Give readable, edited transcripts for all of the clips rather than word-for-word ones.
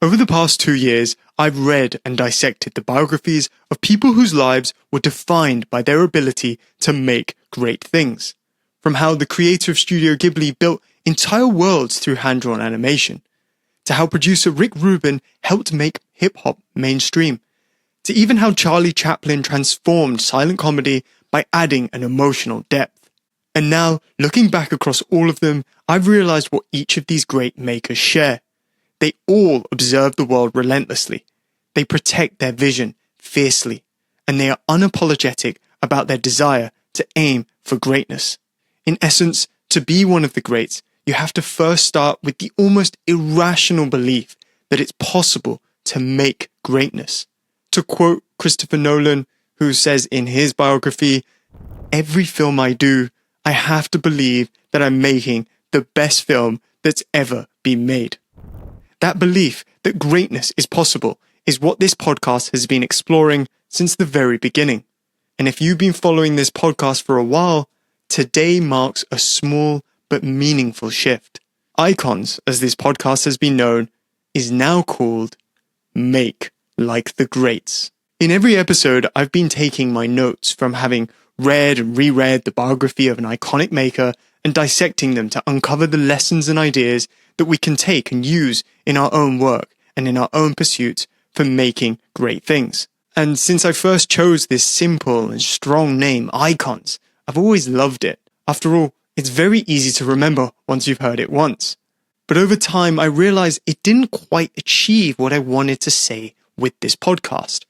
Over the past 2 years, I've read and dissected the biographies of people whose lives were defined by their ability to make great things. From how the creator of Studio Ghibli built entire worlds through hand-drawn animation, to how producer Rick Rubin helped make hip-hop mainstream, to even how Charlie Chaplin transformed silent comedy by adding an emotional depth. And now, looking back across all of them, I've realized what each of these great makers share. They all observe the world relentlessly. They protect their vision fiercely, and they are unapologetic about their desire to aim for greatness. In essence, to be one of the greats, you have to first start with the almost irrational belief that it's possible to make greatness. To quote Christopher Nolan, who says in his biography, "Every film I do, I have to believe that I'm making the best film that's ever been made." That belief that greatness is possible is what this podcast has been exploring since the very beginning. And if you've been following this podcast for a while, today marks a small but meaningful shift. Icons, as this podcast has been known, is now called Make Like the Greats. In every episode, I've been taking my notes from having read and reread the biography of an iconic maker and dissecting them to uncover the lessons and ideas that we can take and use in our own work and in our own pursuits for making great things. And since I first chose this simple and strong name, Icons, I've always loved it. After all, it's very easy to remember once you've heard it once. But over time, I realized it didn't quite achieve what I wanted to say with this podcast.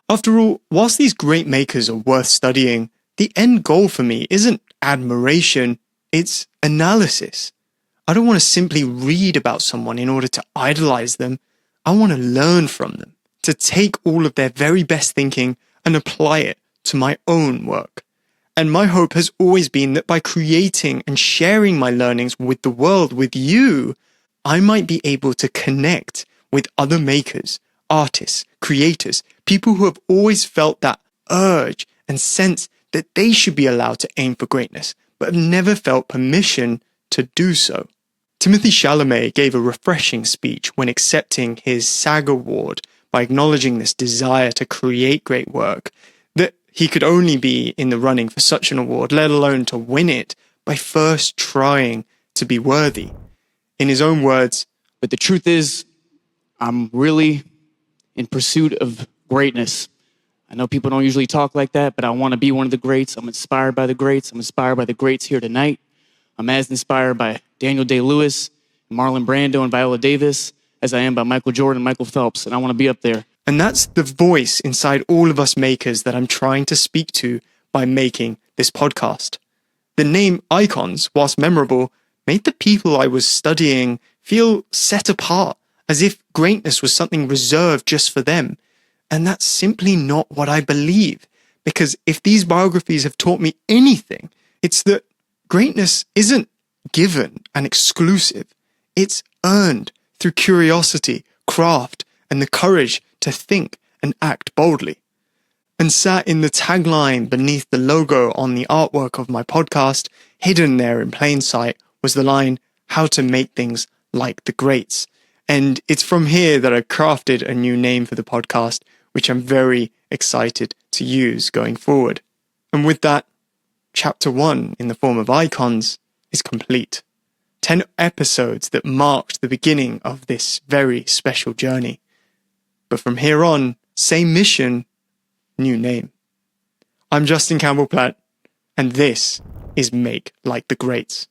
After all, whilst these great makers are worth studying, the end goal for me isn't admiration, it's analysis. I don't want to simply read about someone in order to idolize them. I want to learn from them, to take all of their very best thinking and apply it to my own work. And my hope has always been that by creating and sharing my learnings with the world, with you, I might be able to connect with other makers, artists, creators, people who have always felt that urge and sense that they should be allowed to aim for greatness, but have never felt permission to do so. Timothée Chalamet gave a refreshing speech when accepting his SAG award by acknowledging this desire to create great work, that he could only be in the running for such an award, let alone to win it, by first trying to be worthy. In his own words, "But the truth is, I'm really in pursuit of greatness. I know people don't usually talk like that, but I want to be one of the greats. I'm inspired by the greats. I'm inspired by the greats here tonight. I'm as inspired by Daniel Day-Lewis, Marlon Brando, and Viola Davis as I am by Michael Jordan and Michael Phelps, and I want to be up there." And that's the voice inside all of us makers that I'm trying to speak to by making this podcast. The name Icons, whilst memorable, made the people I was studying feel set apart, as if greatness was something reserved just for them. And that's simply not what I believe, because if these biographies have taught me anything, it's that greatness isn't given and exclusive. It's earned through curiosity, craft, and the courage to think and act boldly. And sat in the tagline beneath the logo on the artwork of my podcast, hidden there in plain sight, was the line, "How to make things like the greats." And it's from here that I crafted a new name for the podcast, which I'm very excited to use going forward. And with that, chapter 1 in the form of Icons is complete. 10 episodes that marked the beginning of this very special journey. But from here on, same mission, new name. I'm Justin Campbell-Platt, and this is Make Like the Greats.